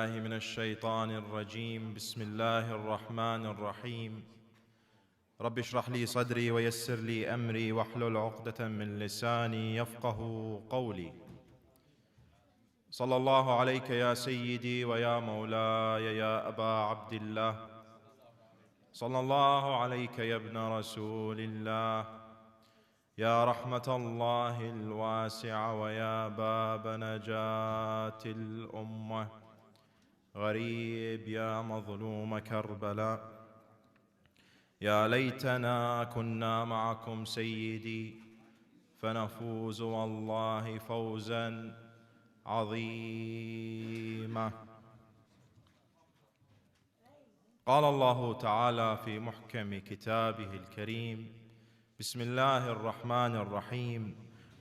من الشيطان الرجيم بسم الله الرحمن الرحيم رب اشرح لي صدري ويسر لي أمري واحلل عقدة من لساني يفقه قولي صلى الله عليك يا سيدي ويا مولاي يا أبا عبد الله صلى الله عليك يا ابن رسول الله يا رحمة الله الواسعة ويا باب نجاة الأمة غريب يا مظلوم كربلاء يا ليتنا كنا معكم سيدي فنفوز والله فوزا عظيما. قال الله تعالى في محكم كتابه الكريم بسم الله الرحمن الرحيم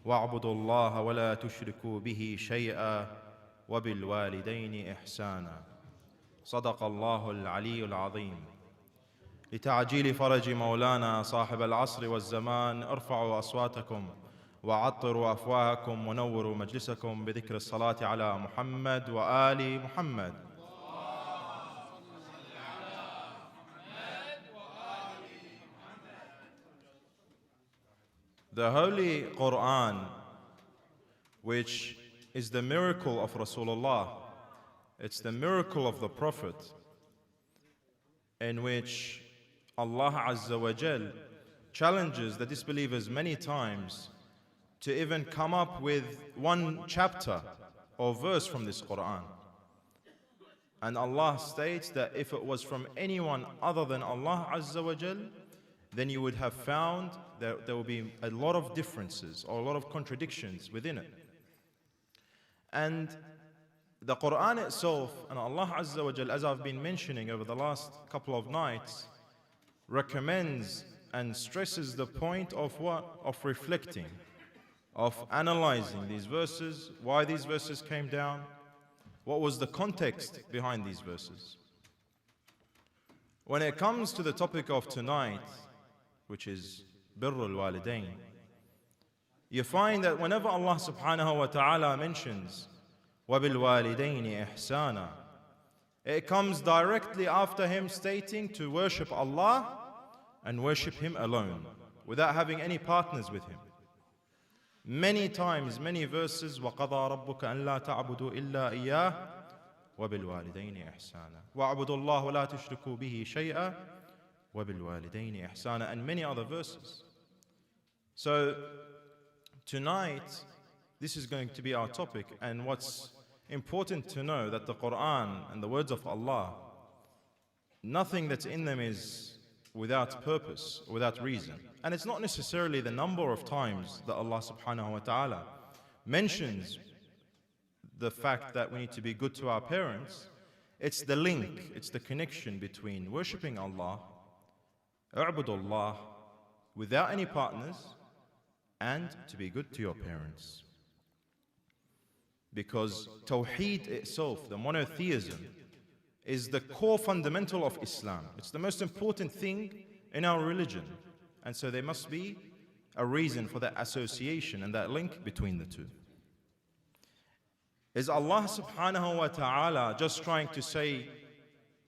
واعبدوا الله ولا تشركوا به شيئا وبالوالدين إحسانا. صدق الله العلي العظيم. لتعجيل فرج مولانا صاحب العصر والزمان ارفعوا أصواتكم وعطروا أفواهكم ونوروا مجلسكم بذكر الصلاة على محمد وآل محمد. The Holy Quran, which is the miracle of Rasulullah, it's the miracle of the Prophet, in which Allah Azza wa Jal challenges the disbelievers many times to even come up with one chapter or verse from this Quran. And Allah states that if it was from anyone other than Allah Azza wa Jal, then you would have found that there will be a lot of differences or a lot of contradictions within it. And the Quran itself, and Allah Azza wa Jal, as I've been mentioning over the last couple of nights, recommends and stresses the point of what? Of reflecting, of analyzing these verses, why these verses came down, what was the context behind these verses. When it comes to the topic of tonight, which is Birrul Walidain, you find that whenever Allah subhanahu wa ta'ala mentions وَبِالْوَالِدَيْنِ إِحْسَانًا, it comes directly after him stating to worship Allah and worship Him alone, without having any partners with Him. Many times, many verses, وَقَضَى رَبُّكَ أَنْ لَا تَعْبُدُوا إِلَّا إِيَّاهُ وَبِالْوَالِدَيْنِ إِحْسَانًا وَاعْبُدُوا اللَّهَ وَلَا تُشْرِكُوا بِهِ شَيْئًا وَبِالْوَالِدَيْنِ إِحْسَانًا, and many other verses. So tonight, this is going to be our topic, and what's important to know that the Quran and the words of Allah, nothing that's in them is without purpose, without reason. And it's not necessarily the number of times that Allah subhanahu wa ta'ala mentions the fact that we need to be good to our parents. It's the link, it's the connection between worshipping Allah, A'budullah, without any partners, and to be good to your parents. Because Tawheed itself, the monotheism, is the core fundamental of Islam. It's the most important thing in our religion. And so there must be a reason for that association and that link between the two. Is Allah subhanahu wa ta'ala just trying to say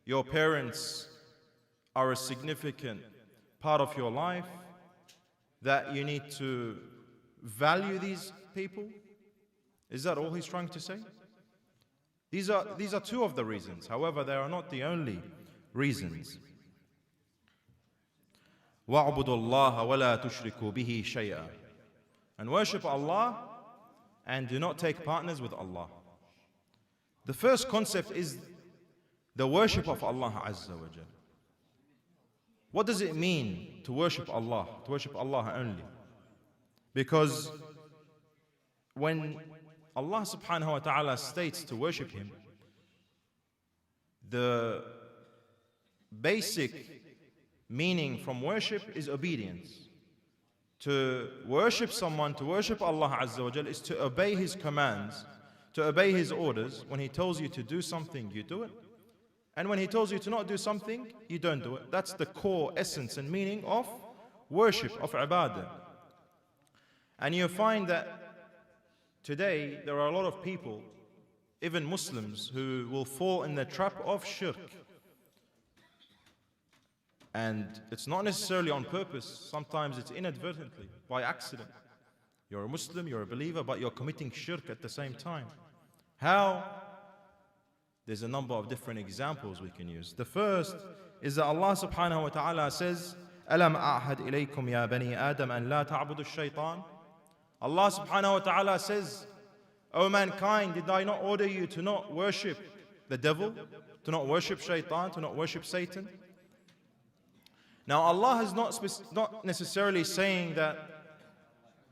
your parents are a significant part of your life, that you need to value these people? Is that all He's trying to say? These are two of the reasons. However, they are not the only reasons. وَاعْبُدُوا اللَّهَ وَلَا تُشْرِكُوا بِهِ شَيْئًا, and worship Allah and do not take partners with Allah. The first concept is the worship of Allah Azza wa Jal. What does it mean to worship Allah? To worship Allah only? Because when Allah subhanahu wa ta'ala states to worship Him, the basic meaning from worship is obedience. To worship someone, to worship Allah Azza wa Jal, is to obey His commands, to obey His orders. When He tells you to do something, you do it. And when He tells you to not do something, you don't do it. That's the core essence and meaning of worship, of ibadah. And you find that today there are a lot of people even Muslims who will fall in the trap of shirk. And it's not necessarily on purpose, sometimes it's inadvertently, by accident. You're a Muslim, you're a believer, but you're committing shirk at the same time. How? There's a number of different examples we can use. The first is that Allah subhanahu wa ta'ala says, أَلَمْ أَعْهَدْ إِلَيْكُمْ يَا بَنِي آدَمَ أَنْ لَا تَعْبُدُوا الشَّيْطَانِ. Allah subhanahu wa ta'ala says, O mankind, did I not order you to not worship the devil, to not worship shaitan, to not worship Satan? Now Allah is not necessarily saying that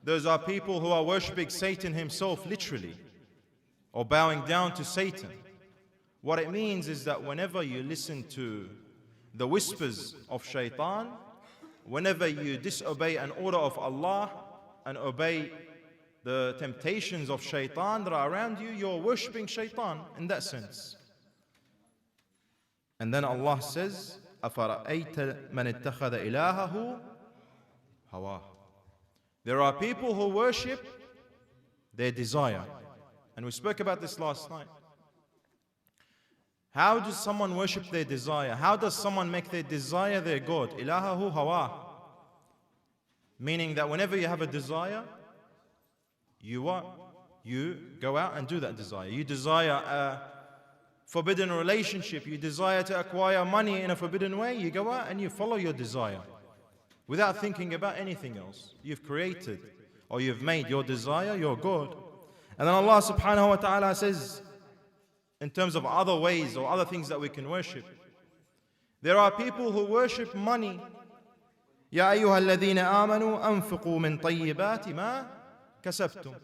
those are people who are worshipping Satan himself literally, or bowing down to Satan. What it means is that whenever you listen to the whispers of shaitan, whenever you disobey an order of Allah and obey the temptations of shaitan that are around you, you're worshipping shaitan in that sense. And then Allah says, أَفَرَأَيْتَ مَنِ اتَّخَذَ إِلَهَهُ هَوَاهُ. There are people who worship their desire. And we spoke about this last night. How does someone worship their desire? How does someone make their desire their God? Ilahahu hawa. Meaning that whenever you have a desire, you go out and do that desire. You desire a forbidden relationship, you desire to acquire money in a forbidden way, you go out and you follow your desire without thinking about anything else. You've created or you've made your desire your God. And then Allah subhanahu wa ta'ala says, in terms of other ways or other things that we can worship, there are people who worship money. يَا أَيُّهَا الَّذِينَ آمَنُوا أَنفِقُوا مِنْ طَيِّبَاتِ مَا كَسَبْتُمْ.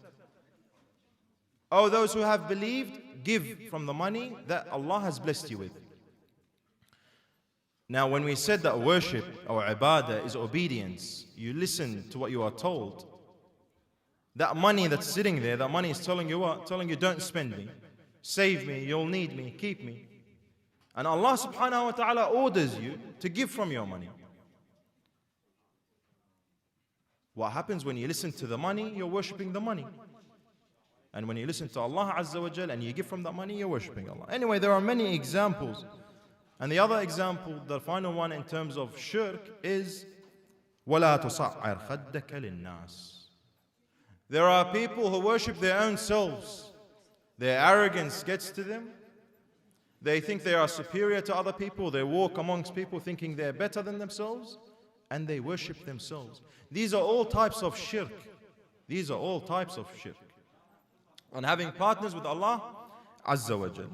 Oh, those who have believed, give from the money that Allah has blessed you with. Now, when we said that worship or ibadah is obedience, you listen to what you are told. That money that's sitting there, that money is telling you what? Telling you, don't spend me, save me, you'll need me, keep me. And Allah subhanahu wa ta'ala orders you to give from your money. What happens when you listen to the money? You're worshipping the money. And when you listen to Allah Azza wa Jal and you give from that money, you're worshipping Allah. Anyway, there are many examples. And the other example, the final one in terms of shirk is وَلَا تُصَعِّرْ خَدَّكَ لِلنَّاسِ. There are people who worship their own selves. Their arrogance gets to them. They think they are superior to other people. They walk amongst people thinking they're better than themselves. And they worship themselves. These are all types of shirk. These are all types of shirk. And having partners with Allah Azza wa Jal.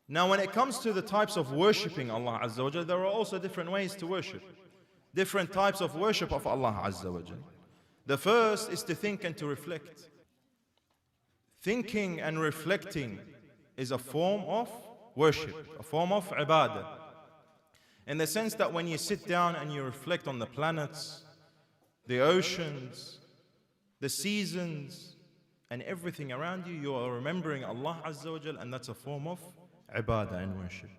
Now when it comes to the types of worshipping Allah Azza wa Jal, there are also different ways to worship. Different types of worship of Allah Azza wa Jal. The first is to think and to reflect. Thinking and reflecting is a form of worship, a form of ibadah. In the sense that when you sit down and you reflect on the planets, the oceans, the seasons, and everything around you, you are remembering Allah Azza wa Jal, and that's a form of ibadah and worship.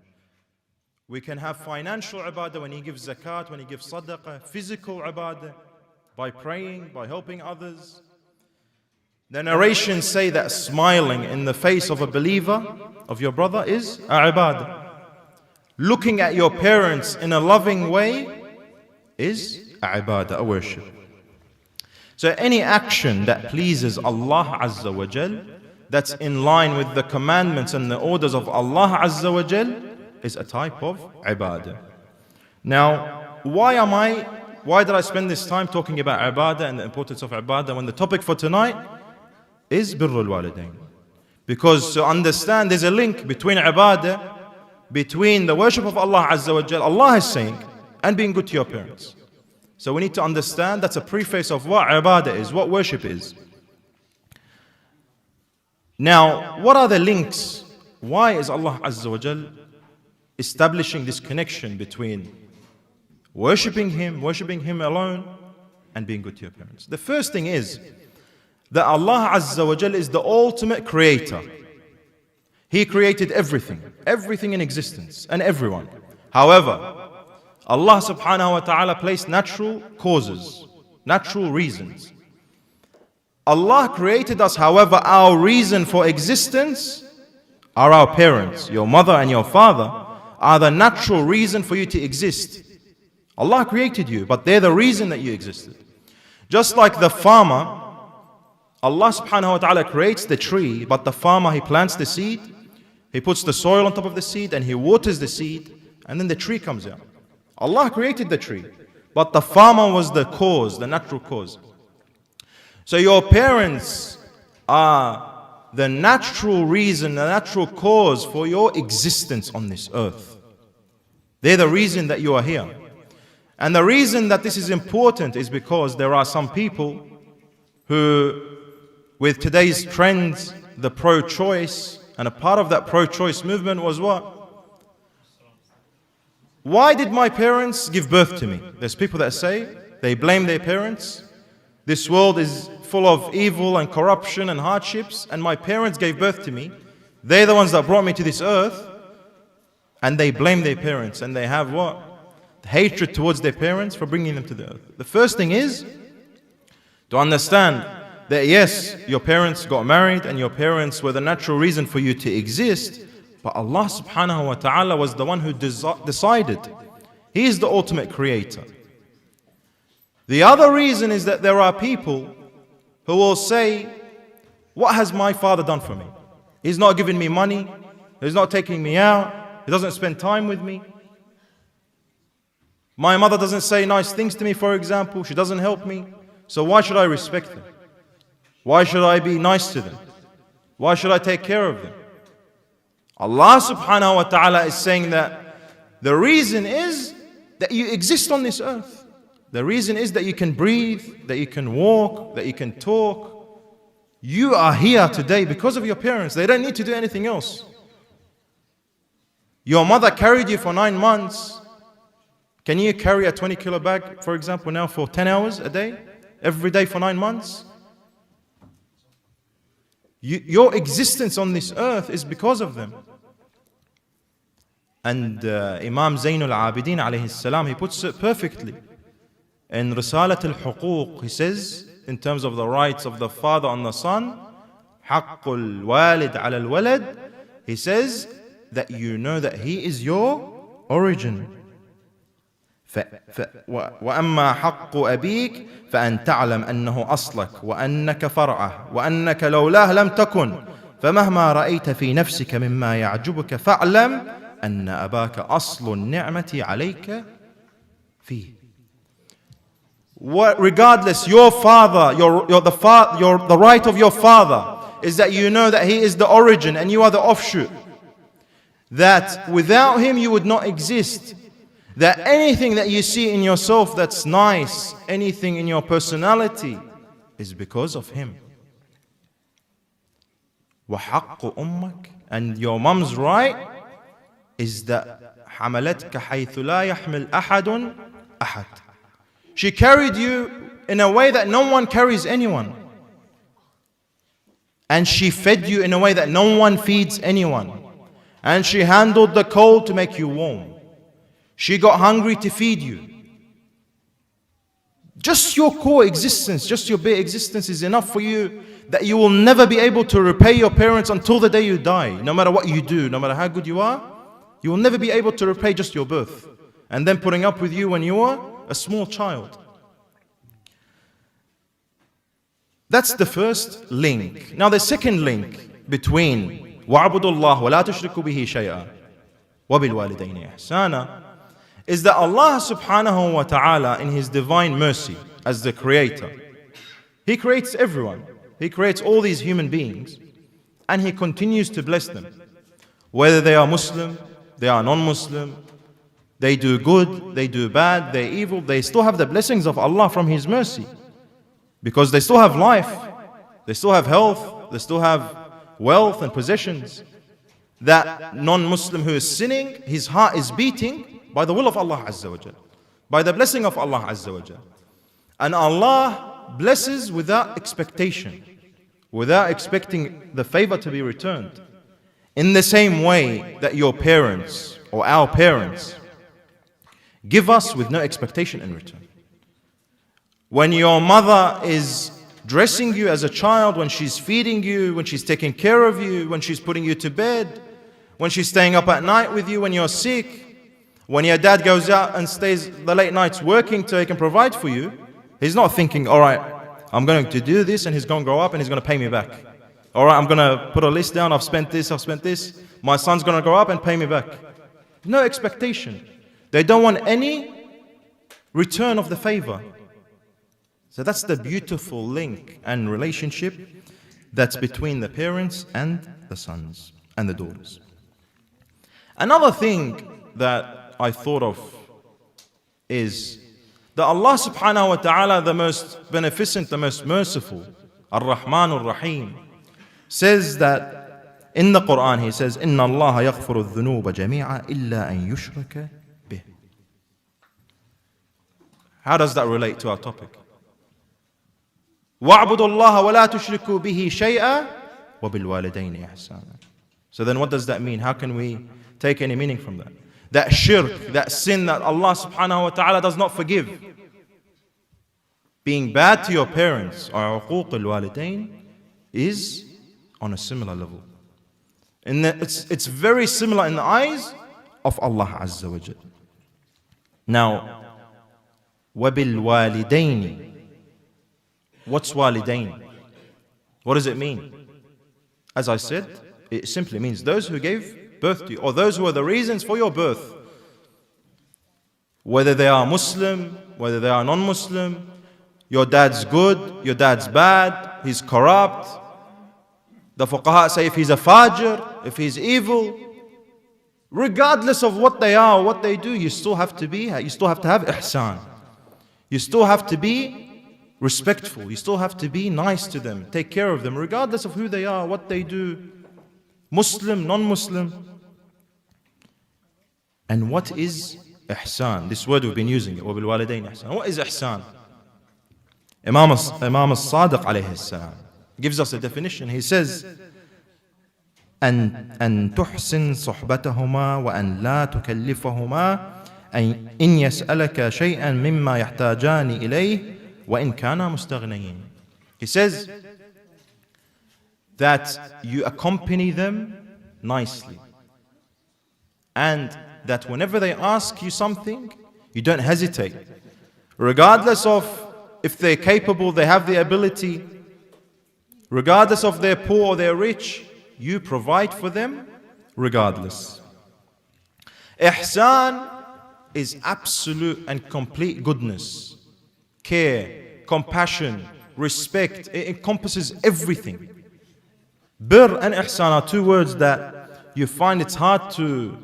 We can have financial ibadah when you give zakat, when you give sadaqah, physical ibadah, by praying, by helping others. The narrations say that smiling in the face of a believer, of your brother, is a ibadah. Looking at your parents in a loving way is a ibadah, a worship. So any action that pleases Allah Azza wa Jal, that's in line with the commandments and the orders of Allah Azza wa Jal, is a type of ibadah. Now, why did I spend this time talking about ibadah and the importance of ibadah when the topic for tonight is birrul walidain? Because to understand there's a link between ibadah, between the worship of Allah Azza wa Jal, Allah is saying, and being good to your parents. So we need to understand that's a preface of what ibadah is, what worship is. Now, what are the links? Why is Allah Azza wa Jal establishing this connection between worshipping Him alone, and being good to your parents? The first thing is that Allah Azza wa Jal is the ultimate creator. He created everything in existence and everyone. However, Allah subhanahu wa ta'ala placed natural causes, natural reasons. Allah created us, however, our reason for existence are our parents, your mother and your father, are the natural reason for you to exist. Allah created you, but they're the reason that you existed. Just like the farmer, Allah subhanahu wa ta'ala creates the tree, but the farmer, he plants the seed, he puts the soil on top of the seed, and he waters the seed, and then the tree comes out. Allah created the tree, but the farmer was the cause, the natural cause. So your parents are the natural reason, the natural cause for your existence on this earth. They're the reason that you are here. And the reason that this is important is because there are some people who, with today's trends, the pro-choice, and a part of that pro-choice movement was what? Why did my parents give birth to me? There's people that say, they blame their parents. This world is full of evil and corruption and hardships, and my parents gave birth to me. They're the ones that brought me to this earth, and they blame their parents, and they have what? Hatred towards their parents for bringing them to the earth. The first thing is to understand that yes, your parents got married and your parents were the natural reason for you to exist, but Allah subhanahu wa ta'ala was the one who decided. He is the ultimate creator. The other reason is that there are people who will say, what has my father done for me? He's not giving me money, he's not taking me out, he doesn't spend time with me. My mother doesn't say nice things to me, for example. She doesn't help me. So why should I respect them? Why should I be nice to them? Why should I take care of them? Allah subhanahu wa ta'ala is saying that the reason is that you exist on this earth. The reason is that you can breathe, that you can walk, that you can talk. You are here today because of your parents. They don't need to do anything else. Your mother carried you for 9 months. Can you carry a 20 kilo bag, for example, now for 10 hours a day? Every day for 9 months? Your existence on this earth is because of them. And Imam Zainul Abidin alayhi salam, he puts it perfectly. In Risalat al-Huquq, he says, in terms of the rights of the father on the son, Haqqul walid ala al-walad, he says that you know that he is your origin. وأما حق أبيك فأن تعلم أنه أصلك وأنك فرعه وأنك لولاه لم تكن فمهما رأيت في نفسك مما يعجبك فاعلم أن أباك أصل النعمة عليك فيه. Regardless, your father, the right of your father is that you know that he is the origin and you are the offshoot. That without him you would not exist. That anything that you see in yourself that's nice, anything in your personality, is because of him. وَحَقُّ أُمَّكَ, and your mom's right is that حَمَلَتْكَ حَيْثُ لَا يَحْمِلْ أَحَدٌ أَحَدٌ. She carried you in a way that no one carries anyone. And she fed you in a way that no one feeds anyone. And she handled the cold to make you warm. She got hungry to feed you. Just your core existence, just your bare existence is enough for you that you will never be able to repay your parents until the day you die. No matter what you do, no matter how good you are, you will never be able to repay just your birth. And then putting up with you when you are a small child. That's the first link. Now the second link between وَاعْبُدُوا اللَّهَ وَلَا تُشْرِكُوا بِهِ شَيْئًا وَبِالْوَالِدَيْنِ إِحْسَانًا is that Allah subhanahu wa ta'ala in His divine mercy as the creator, He creates everyone. He creates all these human beings and He continues to bless them. Whether they are Muslim, they are non-Muslim, they do good, they do bad, they're evil, they still have the blessings of Allah from His mercy. Because they still have life, they still have health, they still have wealth and possessions. That non-Muslim who is sinning, his heart is beating by the will of Allah Azza wa Jal, by the blessing of Allah Azza wa Jal. And Allah blesses without expectation, without expecting the favor to be returned. In the same way that your parents or our parents give us with no expectation in return. When your mother is dressing you as a child, when she's feeding you, when she's taking care of you, when she's putting you to bed, when she's staying up at night with you when you're sick, when your dad goes out and stays the late nights working so he can provide for you, he's not thinking, all right, I'm going to do this and he's going to grow up and he's going to pay me back. All right, I'm going to put a list down, I've spent this. My son's going to grow up and pay me back. No expectation. They don't want any return of the favor. So that's the beautiful link and relationship that's between the parents and the sons and the daughters. Another thing that I thought of is that Allah subhanahu wa ta'ala, the most beneficent, the most merciful, Ar-Rahman Ar-Rahim, says that in the Quran, He says, إِنَّ اللَّهَ يَغْفِرُ الذُّنُوبَ جَمِيعًا إِلَّا أَن يُشْرَكَ بِهِ. How does that relate to our topic? وَاعْبُدُوا اللَّهَ وَلَا تُشْرِكُوا بِهِ شَيْئًا وَبِالْوَالِدَيْنِ إِحْسَانًا. So then what does that mean? How can we take any meaning from that? That shirk, that sin that Allah subhanahu wa ta'ala does not forgive. Being bad to your parents, or عقوق الوالدين, is on a similar level. It's very similar in the eyes of Allah Azza wa Jal. Now, وَبِالْوَالِدَيْنِ. What's walidain? What does it mean? As I said, it simply means those who gave birth to you, or those who are the reasons for your birth. Whether they are Muslim, whether they are non-Muslim, your dad's good, your dad's bad, he's corrupt. The fuqaha say if he's a fajr, if he's evil, regardless of what they are, what they do, you still have to have ihsan. You still have to be respectful. You still have to be nice to them, take care of them, regardless of who they are, what they do, Muslim, non-Muslim. And what is ihsan? This word we've been using it. وَبِالْوَالِدَيْنِ إِحْسَانًا. What is ihsan? Imam al-Sadiq alayhi salam gives us a definition. He says, أن تحسن صحبتهما وأن لا تكلفهما إن يسألك شيئا مما يحتاجان إليه وإن كانا مستغنيين. He says that you accompany them nicely, and that whenever they ask you something, you don't hesitate. Regardless of if they're capable, they have the ability, regardless of they're poor or they're rich, you provide for them regardless. Ihsan is absolute and complete goodness, care, compassion, respect. It encompasses everything. Bir and ihsan are two words that you find it's hard to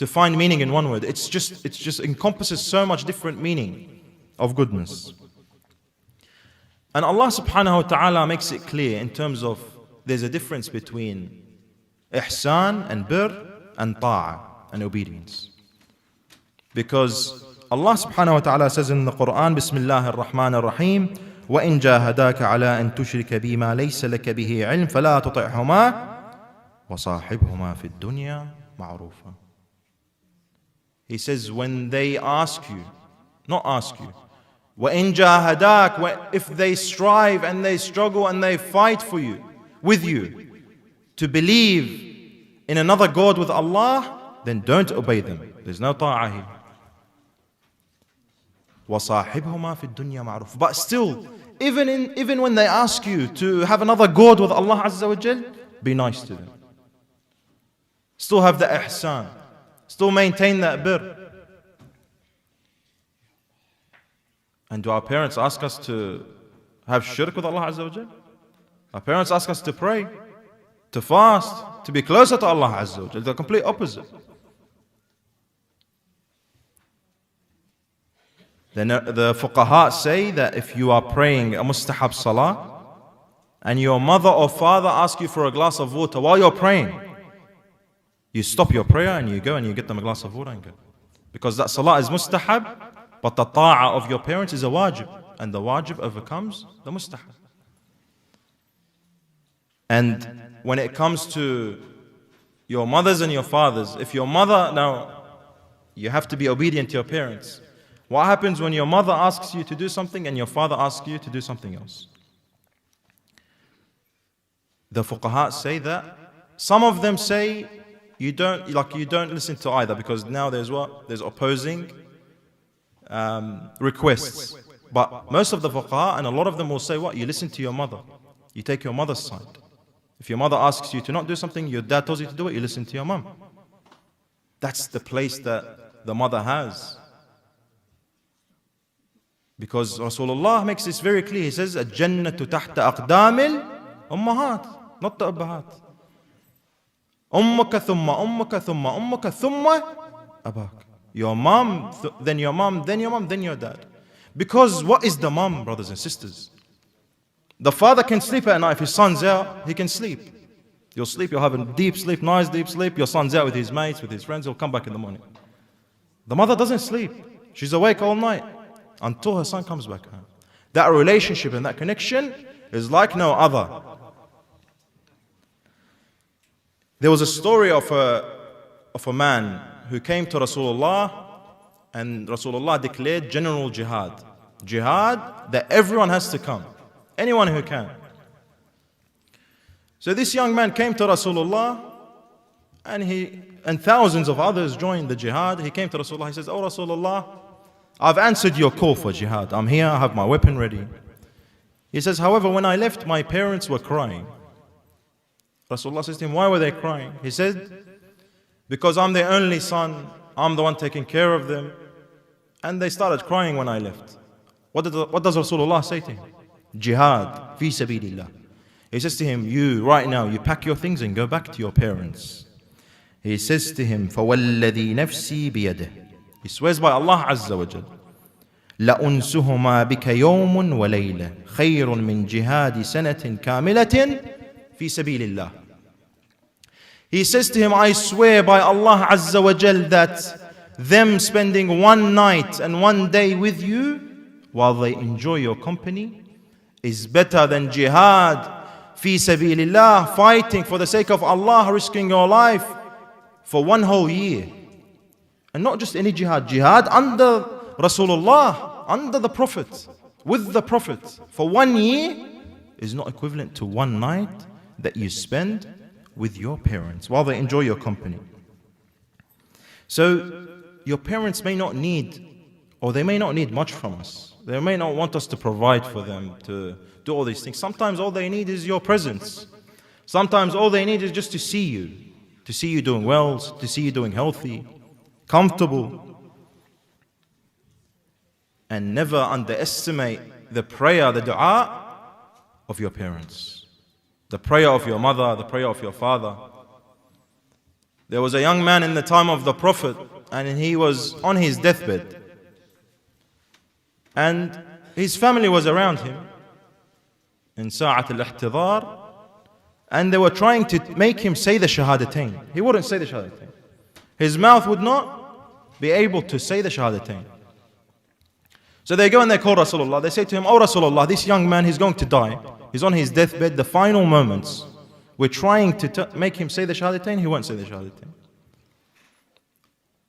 find meaning in one word. It just encompasses so much different meaning of goodness. And Allah subhanahu wa ta'ala makes it clear in terms of there's a difference between ihsan and bir and ta'ah and obedience. Because Allah subhanahu wa ta'ala says in the Quran, Bismillah ar-Rahman ar-Rahim, وَإِن جَاهَدَاكَ عَلَىٰ أَن تُشْرِكَ بِمَا لَيْسَ لَكَ بِهِ عِلْمٍ فَلَا تُطِعْهُمَا وَصَاحِبْهُمَا فِي الدُّنْيَا مَعْرُوفًا. He says, when they ask you, not ask you, وَإِن جَاهَدَاكَ, if they strive and they struggle and they fight for you, with you, to believe in another God with Allah, then don't obey them. There's no ta'ah here. وَصَاحِبْهُمَا فِي الدُّنْيَا مَعْرُوفًا. But still, even when they ask you to have another God with Allah Azza wa Jal, be nice to them. Still have the ihsan. Still maintain that bir. And do our parents ask us to have shirk with Allah Azza wa Jal? Our parents ask us to pray, to fast, to be closer to Allah Azza wa Jal. The complete opposite. Then the fuqaha say that if you are praying a mustahab salah and your mother or father ask you for a glass of water while you're praying, you stop your prayer and you go and you get them a glass of water and go. Because that salah is mustahab, but the ta'ah of your parents is a wajib, and the wajib overcomes the mustahab. And when it comes to your mothers and your fathers, if your mother, now you have to be obedient to your parents. What happens when your mother asks you to do something and your father asks you to do something else? The fuqaha say that. Some of them say you don't listen to either, because now there's what? There's opposing requests. But most of the fuqaha and a lot of them will say what? You listen to your mother. You take your mother's side. If your mother asks you to not do something, your dad tells you to do it, you listen to your mom. That's the place that the mother has. Because Rasulullah makes this very clear. He says, "Al-Jannatu tahta aqdamil ummahat," not the abbahat. Ummuka thumma ummuka thumma ummuka thumma abak. Your mom, then your mom, then your mom, then your dad. Because what is the mom, brothers and sisters? The father can sleep at night. If his son's out, he can sleep. You'll sleep, you'll have a deep sleep, nice deep sleep. Your son's out with his mates, with his friends, he'll come back in the morning. The mother doesn't sleep. She's awake all night until her son comes back home. That relationship and that connection is like no other. There was a story of a man who came to Rasulullah, and Rasulullah declared general jihad. Jihad that everyone has to come. Anyone who can. So this young man came to Rasulullah, and thousands of others joined the jihad. He came to Rasulullah. He says, "Oh Rasulullah, I've answered your call for jihad. I'm here, I have my weapon ready." He says, "However, when I left, my parents were crying." Rasulullah says to him, "Why were they crying?" He said, "Because I'm their only son, I'm the one taking care of them, and they started crying when I left." What does Rasulullah say to him? Jihad, fi sabilillah. He says to him, "You, right now, you pack your things and go back to your parents." He says to him, فَوَالَّذِي نَفْسِي بِيَدِهِ. He swears by Allah Azza wa Jal. لَأُنْسُهُمَا بِكَ يَوْمٌ وَلَيْلَةٌ خَيْرٌ مِّن جِهَادِ سَنَةٍ كَامِلَةٍ فِي سَبِيلِ اللَّهِ. He says to him, "I swear by Allah Azza wa Jal that them spending one night and one day with you while they enjoy your company is better than jihad fi sabilillah, fighting for the sake of Allah, risking your life for one whole year." And not just any jihad, jihad under Rasulullah, under the Prophet, with the Prophet for 1 year is not equivalent to one night that you spend with your parents while they enjoy your company. So your parents may not need, or they may not need much from us. They may not want us to provide for them, to do all these things. Sometimes all they need is your presence. Sometimes all they need is just to see you doing well, to see you doing healthy, comfortable. And never underestimate the prayer, the dua of your parents. The prayer of your mother, the prayer of your father. There was a young man in the time of the Prophet, and he was on his deathbed. And his family was around him in Sa'at al-Ihtidar, and they were trying to make him say the Shahadatain. He wouldn't say the Shahadatain. His mouth would not be able to say the Shahadatain. So they go and they call Rasulullah. They say to him, "Oh Rasulullah, this young man, he's going to die. He's on his deathbed, the final moments. We're trying to make him say the Shahadatain. He won't say the Shahadatain."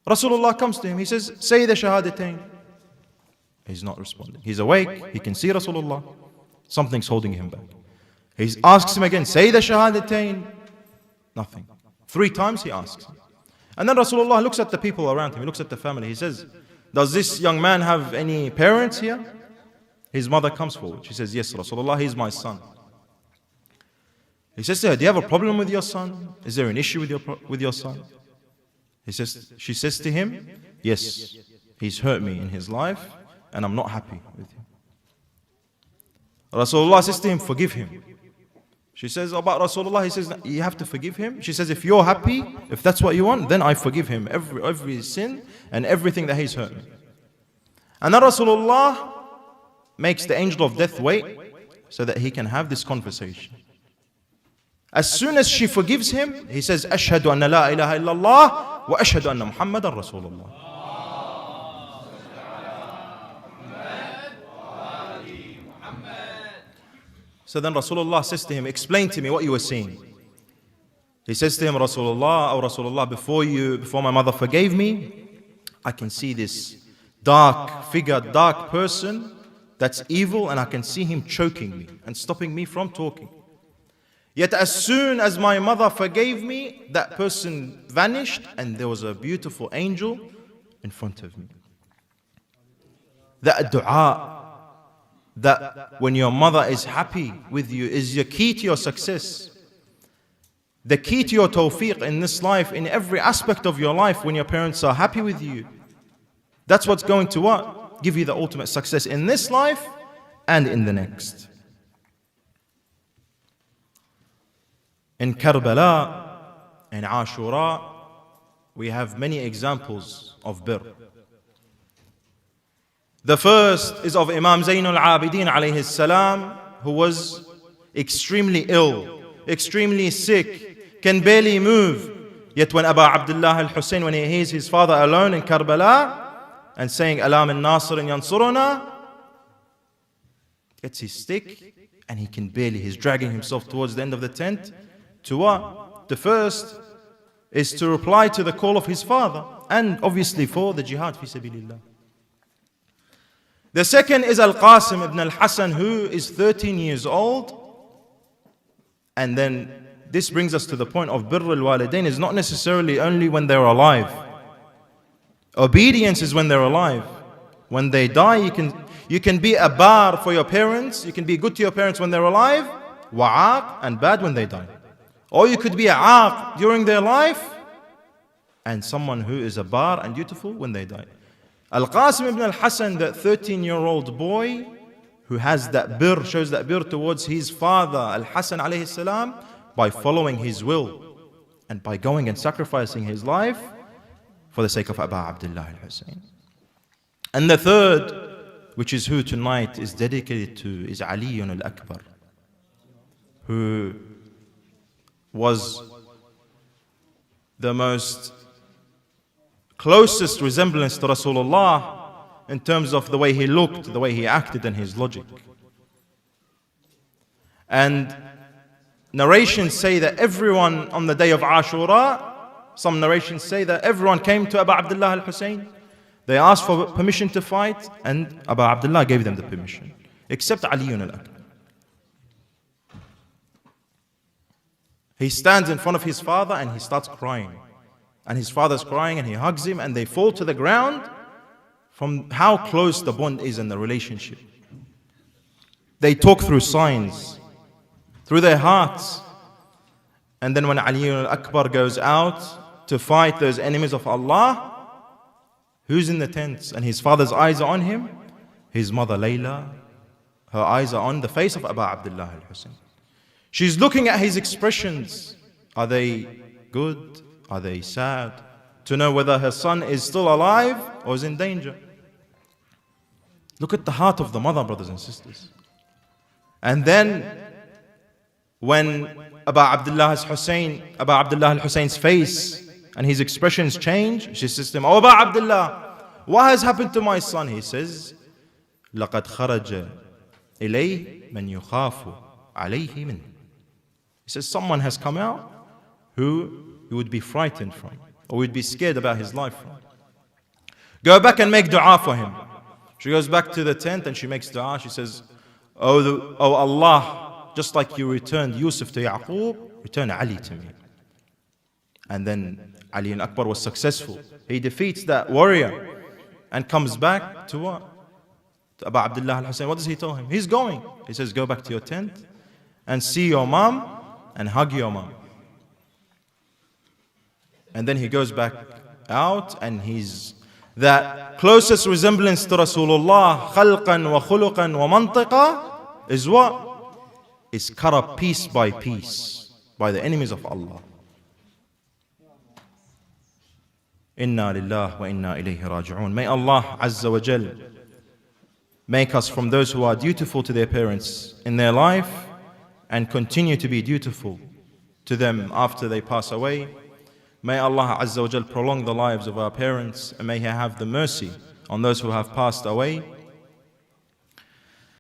Rasulullah comes to him. He says, "Say the Shahadatain." He's not responding. He's awake. He can see Rasulullah. Something's holding him back. He asks him again, "Say the Shahadatain." Nothing. 3 times he asks him. And then Rasulullah looks at the people around him. He looks at the family. He says, "Does this young man have any parents here?" His mother comes forward. She says, "Yes, Rasulullah, he's my son." He says to her, "Do you have a problem with your son? Is there an issue with your son?" She says to him, "Yes, he's hurt me in his life, and I'm not happy with him." Rasulullah says to him, "Forgive him." She says about Rasulullah, he says, "You have to forgive him." She says, "If you're happy, if that's what you want, then I forgive him every sin and everything that he's hurt me." And then Rasulullah makes the angel of death wait so that he can have this conversation. As soon as she forgives him, he says, "Ashhadu anna la ilaha illallah wa ashhadu anna Muhammadan Rasulullah." So then Rasulullah says to him, "Explain to me what you were seeing." He says to him, "Rasulullah, oh Rasulullah, before my mother forgave me, I can see this dark figure, dark person that's evil, and I can see him choking me and stopping me from talking. Yet as soon as my mother forgave me, that person vanished and there was a beautiful angel in front of me. That dua, that when your mother is happy with you, is the key to your success. The key to your tawfiq in this life, in every aspect of your life, when your parents are happy with you. That's what's going to what? Give you the ultimate success in this life and in the next. In Karbala, in Ashura, we have many examples of birr. The first is of Imam Zainul Abidin alayhi salam, who was extremely ill, extremely sick, can barely move. Yet when Abu Abdullah al-Hussein, when he hears his father alone in Karbala and saying, Alam al-Nasir yansuruna, gets his stick and he can barely, he's dragging himself towards the end of the tent. To what? The first is to reply to the call of his father, and obviously for the jihad fi sabilillah. The second is Al-Qasim ibn al-Hasan, who is 13 years old. And then this brings us to the point of birr al-walidain is not necessarily only when they're alive. Obedience is when they're alive. When they die, you can be a bar for your parents, you can be good to your parents when they're alive, wa'aq, and bad when they die. Or you could be a aaq during their life, and someone who is a bar and dutiful when they die. Al-Qasim ibn al-Hasan, that 13-year-old boy who has that birr, shows that birr towards his father Al-Hasan alayhi salam by following his will and by going and sacrificing his life for the sake of Abu Abdullah al-Hussein. And the third, which is who tonight is dedicated to, is Ali al-Akbar, who was the most closest resemblance to Rasulullah in terms of the way he looked, the way he acted, and his logic. And narrations say that everyone on the day of Ashura, some narrations say that everyone came to Abu Abdullah al-Hussein. They asked for permission to fight, and Abu Abdullah gave them the permission, except Ali al-Akbar. He stands in front of his father and he starts crying. And his father's crying and he hugs him, and they fall to the ground from how close the bond is in the relationship. They talk through signs, through their hearts. And then when Ali al-Akbar goes out to fight those enemies of Allah, who's in the tents? And his father's eyes are on him. His mother Layla, her eyes are on the face of Abu Abdullah al-Hussein. She's looking at his expressions. Are they good? Are they sad? To know whether her son is still alive or is in danger. Look at the heart of the mother, brothers and sisters. And then when Abu Abdullah al-Hussein's face and his expressions change, she says to him, "Oh Abu Abdullah, what has happened to my son?" He says, لَقَدْ خَرَجَ إِلَيْهِ مَنْ يُخَافُ عَلَيْهِ مِنْهُ. He says, someone has come out who you would be frightened from, or would be scared about his life from. Go back and make dua for him. She goes back to the tent and she makes dua. She says, Oh Allah, just like you returned Yusuf to Yaqub, return Ali to me. And then Ali al-Akbar was successful. He defeats that warrior and comes back to what? To Abu Abdullah al-Hussein. What does he tell him? He's going. He says, go back to your tent and see your mom and hug your mom. And then he goes back out, and he's that closest resemblance to Rasulullah, khalqan wa khuluqan wa mantiqa, is what? Is cut up piece by piece by the enemies of Allah. Inna lillah wa inna ilayhi raji'un. May Allah Azza wa Jal make us from those who are dutiful to their parents in their life and continue to be dutiful to them after they pass away. May Allah Azza wa Jal prolong the lives of our parents, and may He have the mercy on those who have passed away.